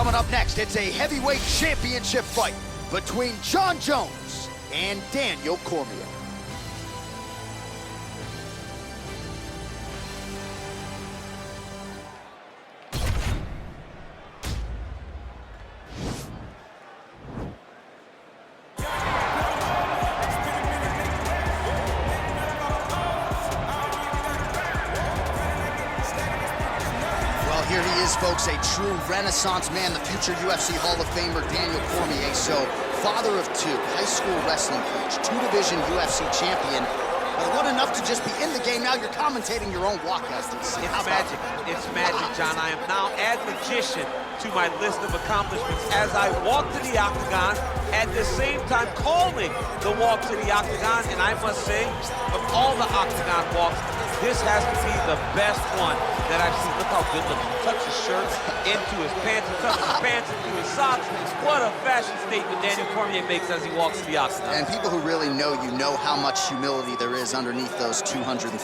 Coming up next, it's a heavyweight championship fight between Jon Jones and Daniel Cormier. Here he is, folks, a true renaissance man, the future UFC Hall of Famer, Daniel Cormier. So, father of two, high school wrestling coach, two-division UFC champion. But it wasn't enough to just be in the game. Now you're commentating your own walkouts. It's magic. It's magic, John. I am now add magician to my list of accomplishments as I walk to the octagon, at the same time calling the walk to the octagon. And I must say, of all the octagon walks, this has to be the best one that I've seen. Look how good looking. Touch his shirt into his pants, and touch his pants into his socks. What a fashion statement Daniel Cormier makes as he walks to the octagon. And people who really know you know how much humility there is underneath those 235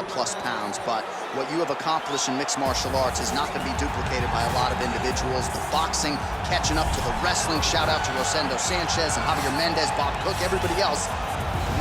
plus pounds. But what you have accomplished in mixed martial arts is not going to be duplicated by a lot of individuals. The boxing catching up to the wrestling. Shout out to Rosendo Sanchez and Javier Mendez, Bob Cook, everybody else.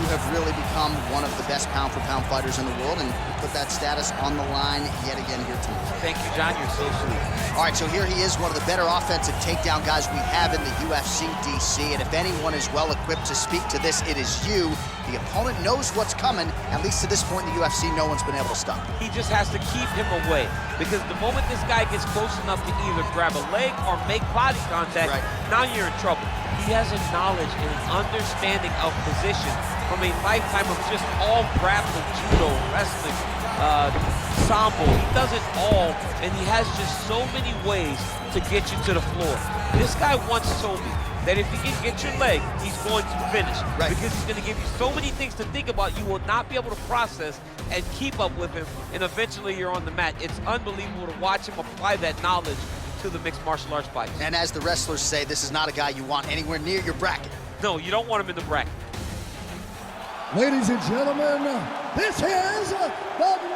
You have really become one of the best pound-for-pound fighters in the world, and you put that status on the line yet again here tonight. Thank you, John. You're so sweet. All right, so here he is, one of the better offensive takedown guys we have in the UFC, DC, and if anyone is well-equipped to speak to this, it is you. The opponent knows what's coming. At least to this point in the UFC, no one's been able to stop him. He just has to keep him away, because the moment this guy gets close enough to either grab a leg or make body contact, now you're in trouble. He has a knowledge and an understanding of position from a lifetime of just all grappling, judo, wrestling, sambo. He does it all, and he has just so many ways to get you to the floor. This guy once told me that if he can get your leg, he's going to finish. Because he's going to give you so many things to think about, you will not be able to process and keep up with him, and eventually you're on the mat. It's unbelievable to watch him apply that knowledge to the mixed martial arts fights. And as the wrestlers say, this is not a guy you want anywhere near your bracket. No, you don't want him in the bracket. Ladies and gentlemen, this is the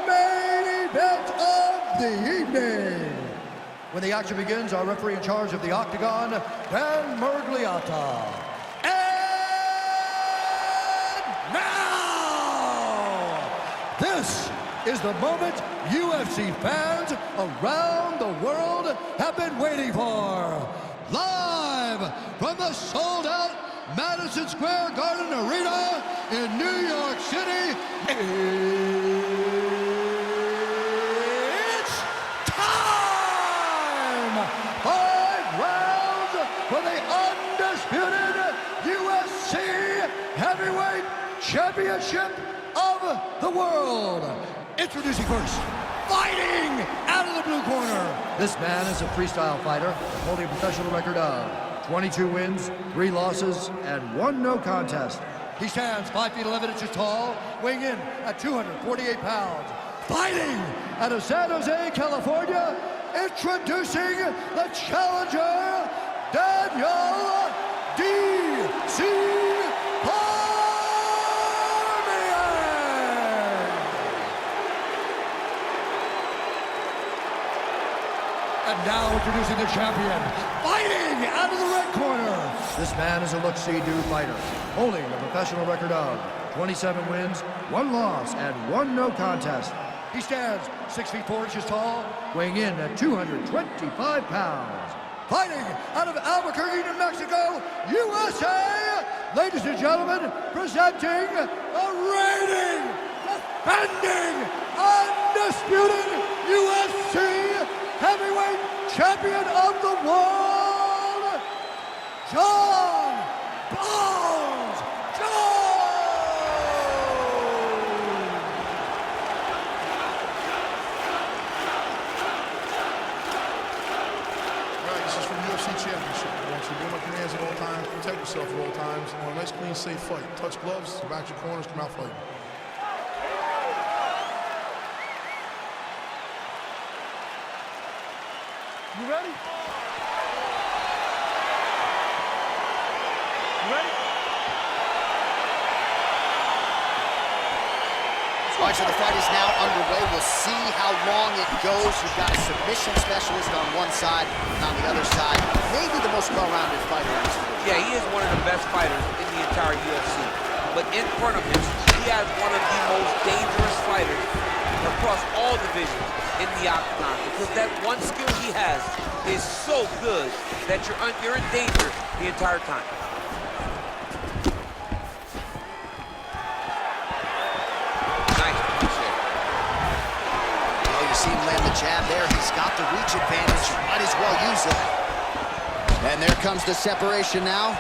main event of the evening. When the action begins, our referee in charge of the octagon, Dan Mergliata. And now, this is the moment UFC fans around the world have been waiting for. Live from the sold-out Madison Square Garden Arena in New York City, it's time! 5 rounds for the undisputed UFC Heavyweight Championship of the world. Introducing first, fighting out of the blue corner. This man is a freestyle fighter holding a professional record of 22 wins, 3 losses, and 1 no contest. He stands 5 feet 11 inches tall, weighing in at 248 pounds. Fighting out of San Jose, California, introducing the challenger, Daniel D.C. And now introducing the champion, fighting out of the red corner. This man is a look-see-do fighter, holding a professional record of 27 wins, 1 loss, and 1 no contest. He stands 6 feet 4 inches tall, weighing in at 225 pounds. Fighting out of Albuquerque, New Mexico, USA, ladies and gentlemen, presenting the reigning, defending, undisputed UFC Heavyweight Champion of the world, Jon Bones Jones! All right, this is from UFC Championship. I want you to do my commands at all times, protect yourself at all times. I want a nice, clean, safe fight. Touch gloves, back your corners, come out fighting. You ready? You ready? All right, so the fight is now underway. We'll see how long it goes. You've got a submission specialist on one side, and on the other side, maybe the most well-rounded fighter in this division. Yeah, he is one of the best fighters in the entire UFC. But in front of him, he has one of the most dangerous fighters across all divisions in the octagon, because that one skill he has is so good that you're in danger the entire time. Land the jab there. He's got the reach advantage. Might as well use it. And there comes the separation now.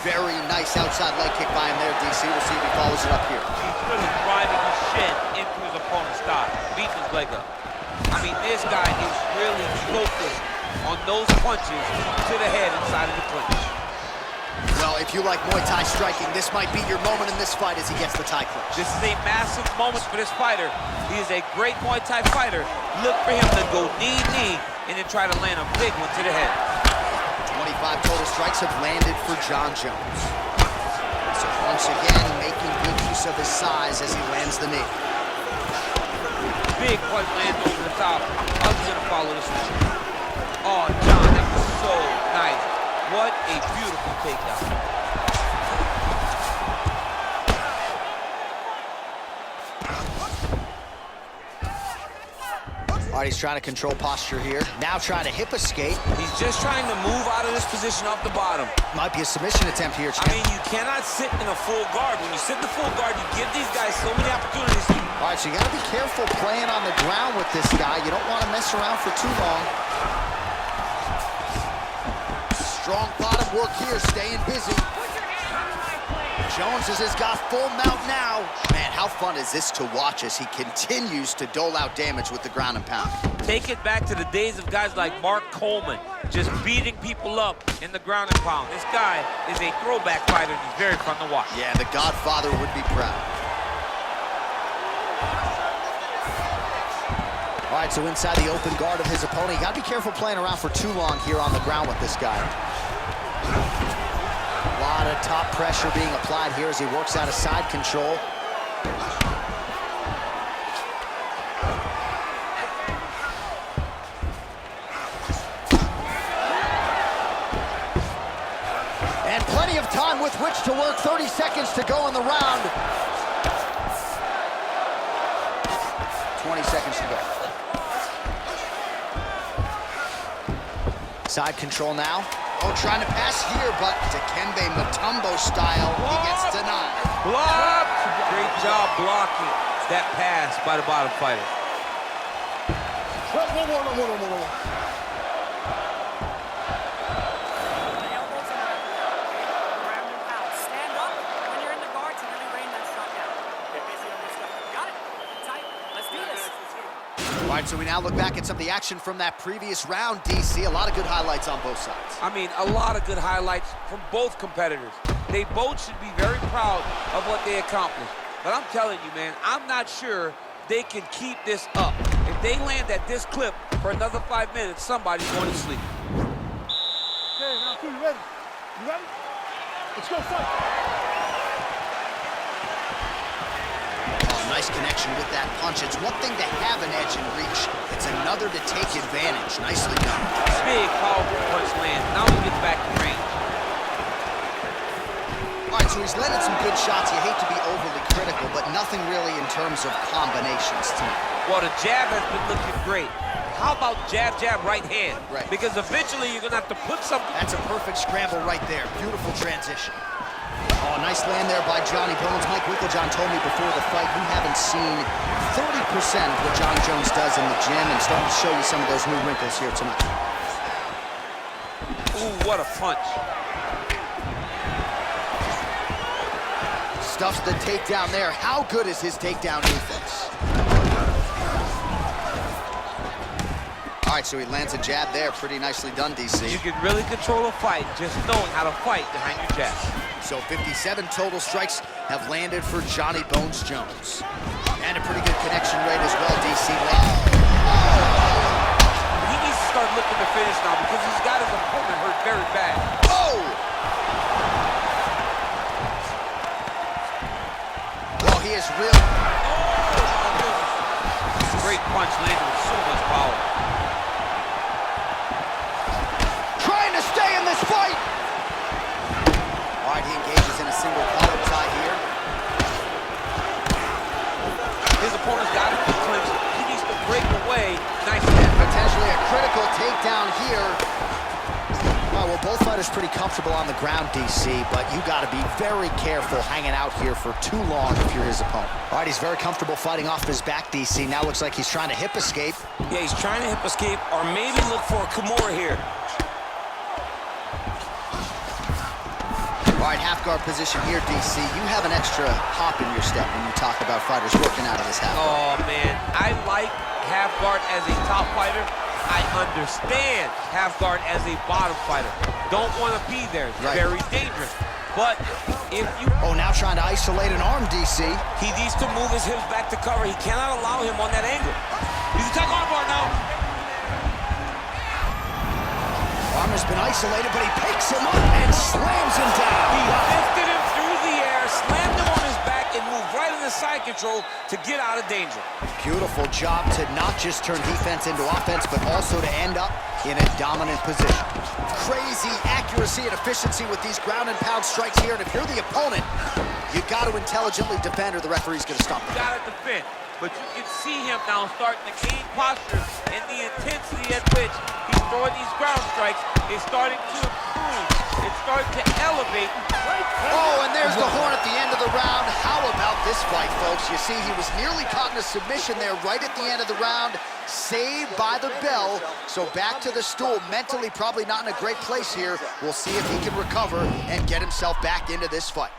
Very nice outside leg kick by him there, DC. We'll see if he follows it up here. He's really driving his shin into his opponent's thigh, beating his leg up. I mean, this guy is really focused on those punches to the head inside of the clinch. Well, if you like Muay Thai striking, this might be your moment in this fight as he gets the Thai clinch. This is a massive moment for this fighter. He is a great Muay Thai fighter. Look for him to go knee, and then try to land a big one to the head. 25 total strikes have landed for Jon Jones. So once again, making good use of his size as he lands the knee. Big punch lands over the top. I was gonna follow this one. Oh, Jon, that was so nice. What a beautiful takedown. All right, he's trying to control posture here. Now trying to hip escape. He's just trying to move out of this position off the bottom. Might be a submission attempt here, champ. I mean, you cannot sit in a full guard. When you sit in the full guard, you give these guys so many opportunities. All right, so you got to be careful playing on the ground with this guy. You don't want to mess around for too long. Strong bottom work here, staying busy. Jones has got full mount now. Man, how fun is this to watch as he continues to dole out damage with the ground and pound. Take it back to the days of guys like Mark Coleman, just beating people up in the ground and pound. This guy is a throwback fighter, and he's very fun to watch. Yeah, the Godfather would be proud. All right, so inside the open guard of his opponent, you got to be careful playing around for too long here on the ground with this guy. A lot of top pressure being applied here as he works out of side control. And plenty of time with which to work. 30 seconds to go in the round. 20 seconds to go. Side control now. Oh, trying to pass here, but Dikembe Mutombo style, he gets denied. Block! Great job blocking that pass by the bottom fighter. Stand up when you're in the guard to really rain that shot down. Get busy on this stuff. Got it? Tight. Let's do this. All right, so we now look back at some of the action from that previous round, DC. A lot of good highlights on both sides. I mean, a lot of good highlights from both competitors. They both should be very proud of what they accomplished. But I'm telling you, man, I'm not sure they can keep this up. If they land at this clip for another 5 minutes, somebody's going to sleep. Okay, now, you ready? You ready? Let's go fight. Nice connection with that punch. It's one thing to have an edge and reach. It's another to take advantage. Nicely done. Big, powerful punch land. Now he gets back in range. All right, so he's landed some good shots. You hate to be overly critical, but nothing really in terms of combinations tonight. Well, the jab has been looking great. How about jab, jab, right hand? Right. Because eventually you're going to have to put something. That's a perfect scramble right there. Beautiful transition. Oh, nice land there by Johnny Bones. Mike Winklejohn told me before the fight, you haven't seen 30% of what Jon Jones does in the gym, and starting to show you some of those new wrinkles here tonight. Ooh, what a punch. Stuffs the takedown there. How good is his takedown defense? All right, so he lands a jab there. Pretty nicely done, DC. You can really control a fight just knowing how to fight behind your jab. So 57 total strikes have landed for Johnny Bones Jones. And a pretty good connection rate as well, DC. He needs to start looking to finish now because he's got his opponent hurt very bad. Oh! punch landed with so much power. Trying to stay in this fight. All right, he engages in a single collar tie here. His opponent's got him in clinch. He needs to break away. Nice step. Potentially a critical takedown here. All right, well, both fighters pretty comfortable on the ground, DC, but you got to be very careful hanging out here for too long if you're his opponent. All right, he's very comfortable fighting off his back, DC. Now looks like he's trying to hip escape. Yeah, he's trying to hip escape or maybe look for a Cormier here. All right, half guard position here, DC. You have an extra hop in your step when you talk about fighters working out of this half guard. Oh, man. I like half guard as a top fighter. I understand half guard as a bottom fighter. Don't want to be there. It's very dangerous. But if you... Oh, now trying to isolate an arm, DC. He needs to move his hips back to cover. He cannot allow him on that angle. He's attack arm bar now. Arm has been isolated, but he picks him up and slams him down. He lifted him through the air, slammed him on his back, and moved right into side control to get out of danger. Beautiful job to not just turn defense into offense, but also to end up in a dominant position. Crazy accuracy and efficiency with these ground and pound strikes here, and if you're the opponent, you got to intelligently defend or the referee's going to stop you. Got to defend, but you can see him now starting to gain posture, and the intensity at which he's throwing these ground strikes is starting to improve. It's starting to elevate. Oh, and there's the horn at the end of the round. How about this fight, folks? You see, he was nearly caught in a submission there right at the end of the round, saved by the bell. So back to the stool, mentally probably not in a great place here. We'll see if he can recover and get himself back into this fight.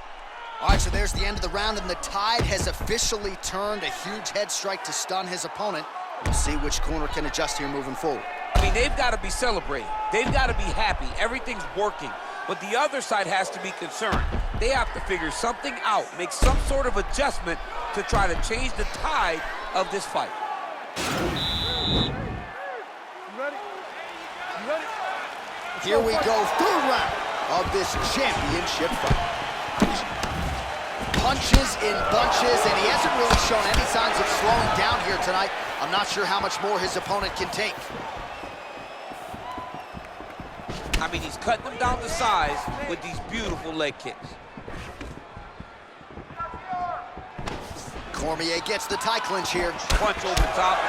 All right, so there's the end of the round, and the tide has officially turned. A huge head strike to stun his opponent. We'll see which corner can adjust here moving forward. I mean, they've got to be celebrating. They've got to be happy. Everything's working. But the other side has to be concerned. They have to figure something out, make some sort of adjustment to try to change the tide of this fight. Here we go, third round of this championship fight. Punches in bunches, and he hasn't really shown any signs of slowing down here tonight. I'm not sure how much more his opponent can take. I mean, he's cutting them down to size with these beautiful leg kicks. Cormier gets the tie clinch here. Punch over top.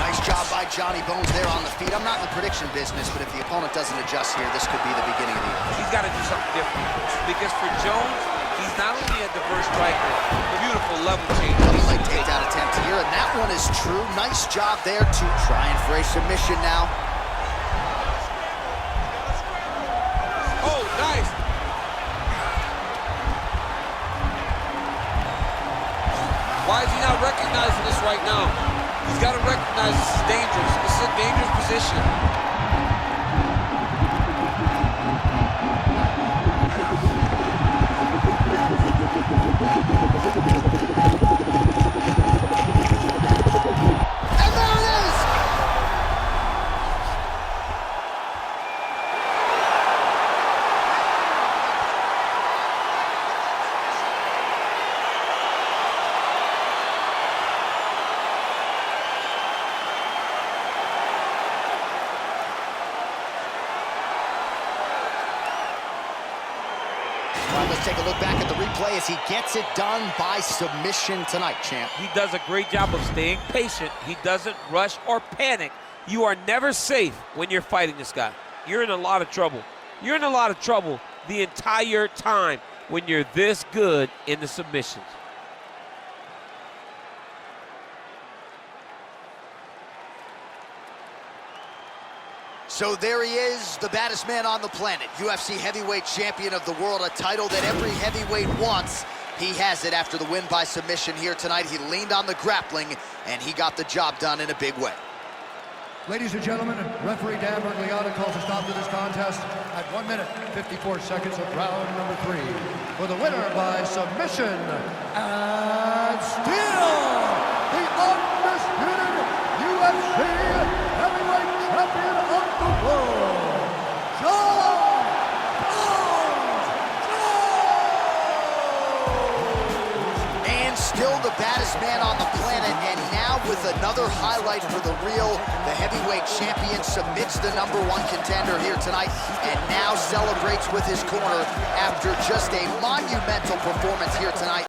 Nice job by Johnny Bones there on the feet. I'm not in the prediction business, but if the opponent doesn't adjust here, this could be the beginning of the end. He's got to do something different. Because for Jones, he's not only a diverse striker, a beautiful level change. Leg takedown attempt here, and that one is true. Nice job there to trying for a submission now. Oh, nice. Why is he not recognizing this right now? He's got to recognize this is dangerous. This is a dangerous position. And there it is! All right, let's take a look back at the replay as he gets it done by submission tonight, champ. He does a great job of staying patient. He doesn't rush or panic. You are never safe when you're fighting this guy. You're in a lot of trouble. You're in a lot of trouble the entire time when you're this good in the submissions. So there he is, the baddest man on the planet, UFC heavyweight champion of the world, a title that every heavyweight wants. He has it after the win by submission here tonight. He leaned on the grappling, and he got the job done in a big way. Ladies and gentlemen, referee Dan Bergliata calls a stop to this contest at 1 minute, 54 seconds of round number 3. For the winner by submission, and still the undisputed UFC heavyweight champion of the world, John Jones! And still the baddest man on the planet, and now with another highlight for the real. The heavyweight champion submits the #1 contender here tonight and now celebrates with his corner after just a monumental performance here tonight.